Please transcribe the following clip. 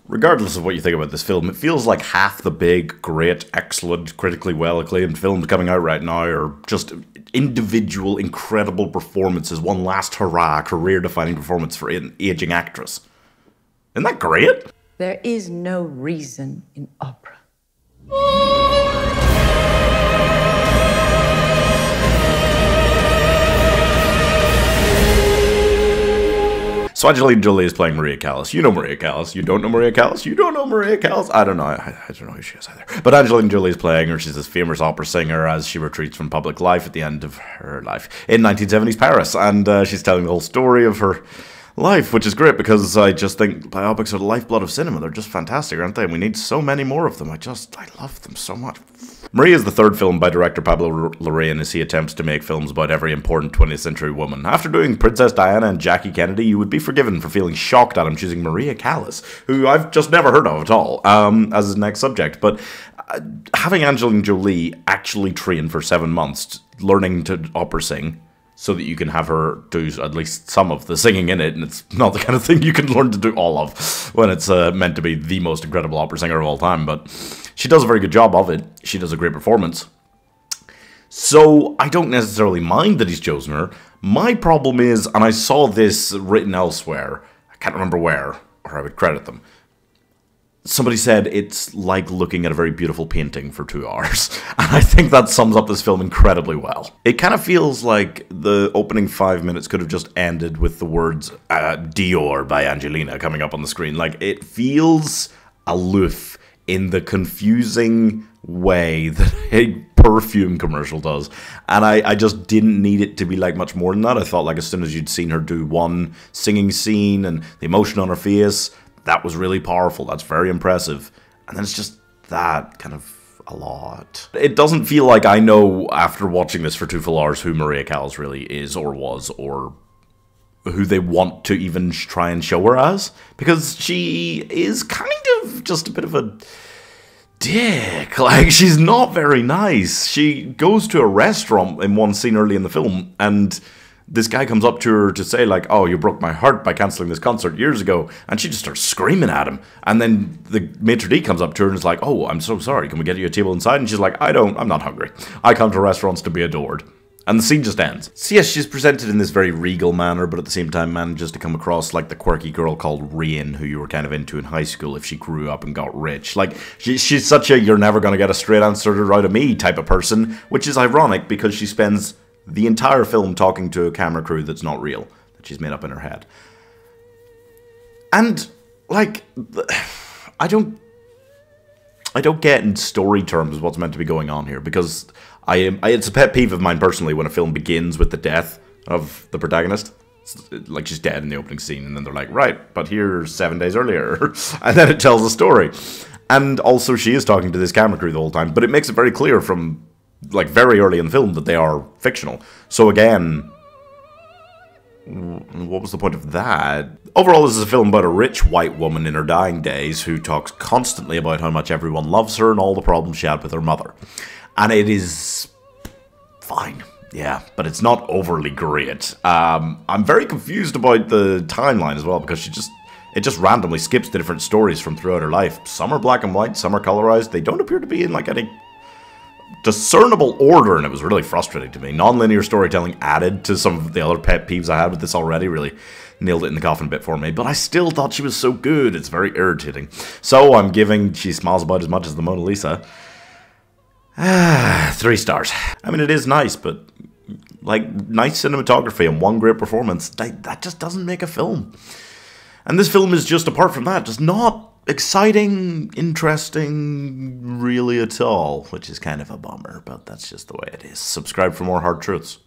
Regardless of what you think about this film, it feels like half the big, great, excellent, critically well-acclaimed films coming out right now are just individual, incredible performances, one last hurrah, career-defining performance for an aging actress. Isn't that great? There is no reason in opera. So Angelina Jolie is playing Maria Callas. You know Maria Callas. You don't know Maria Callas. You don't know Maria Callas. I don't know. I don't know who she is either. But Angelina Jolie is playing her. She's this famous opera singer as she retreats from public life at the end of her life in 1970s Paris. And she's telling the whole story of her life, which is great because I just think biopics are the lifeblood of cinema. They're just fantastic, aren't they? And we need so many more of them. I love them so much. Maria is the third film by director Pablo Larraín as he attempts to make films about every important 20th century woman. After doing Princess Diana and Jackie Kennedy, you would be forgiven for feeling shocked at him choosing Maria Callas, who I've just never heard of at all, as his next subject. But having Angelina Jolie actually train for 7 months, learning to opera sing, so that you can have her do at least some of the singing in it, and it's not the kind of thing you can learn to do all of when it's meant to be the most incredible opera singer of all time, but she does a very good job of it. She does a great performance. So I don't necessarily mind that he's chosen her. My problem is, and I saw this written elsewhere, I can't remember where, or I would credit them. Somebody said it's like looking at a very beautiful painting for 2 hours. And I think that sums up this film incredibly well. It kind of feels like the opening 5 minutes could have just ended with the words Dior by Angelina coming up on the screen. Like, it feels aloof in the confusing way that a perfume commercial does. And I just didn't need it to be like much more than that. I thought like as soon as you'd seen her do one singing scene and the emotion on her face, that was really powerful. That's very impressive. And then it's just that kind of a lot. It doesn't feel like I know after watching this for 2 full hours who Maria Callas really is or was or who they want to even try and show her as. Because she is kind of just a bit of a dick. Like, she's not very nice. She goes to a restaurant in one scene early in the film and this guy comes up to her to say, like, oh, you broke my heart by cancelling this concert years ago. And she just starts screaming at him. And then the maitre d' comes up to her and is like, oh, I'm so sorry. Can we get you a table inside? And she's like, I'm not hungry. I come to restaurants to be adored. And the scene just ends. So yes, she's presented in this very regal manner, but at the same time manages to come across like the quirky girl called Rain, who you were kind of into in high school if she grew up and got rich. Like, she's such a you're never going to get a straight answer out of me type of person, which is ironic because she spends the entire film talking to a camera crew that's not real, that she's made up in her head. And, like, I don't get in story terms what's meant to be going on here, because it's a pet peeve of mine personally when a film begins with the death of the protagonist. Like, she's dead in the opening scene, and then they're like, right, but here's 7 days earlier. And then it tells a story. And also, she is talking to this camera crew the whole time, but it makes it very clear from like very early in the film that they are fictional. So again, what was the point of that? Overall, this is a film about a rich white woman in her dying days who talks constantly about how much everyone loves her and all the problems she had with her mother. And it is fine, yeah, but it's not overly great. I'm very confused about the timeline as well, because it just randomly skips the different stories from throughout her life. Some are black and white, some are colorized. They don't appear to be in like any discernible order, and it was really frustrating to me. Non-linear storytelling added to some of the other pet peeves I had with this already, really nailed it in the coffin a bit for me, but I still thought she was so good. It's very irritating. So I'm giving She Smiles About As Much as the Mona Lisa 3 stars. I mean, it is nice, but like, nice cinematography and one great performance, that just doesn't make a film. And this film is just, apart from that, just not exciting, interesting, really at all, which is kind of a bummer, but that's just the way it is. Subscribe for more hard truths.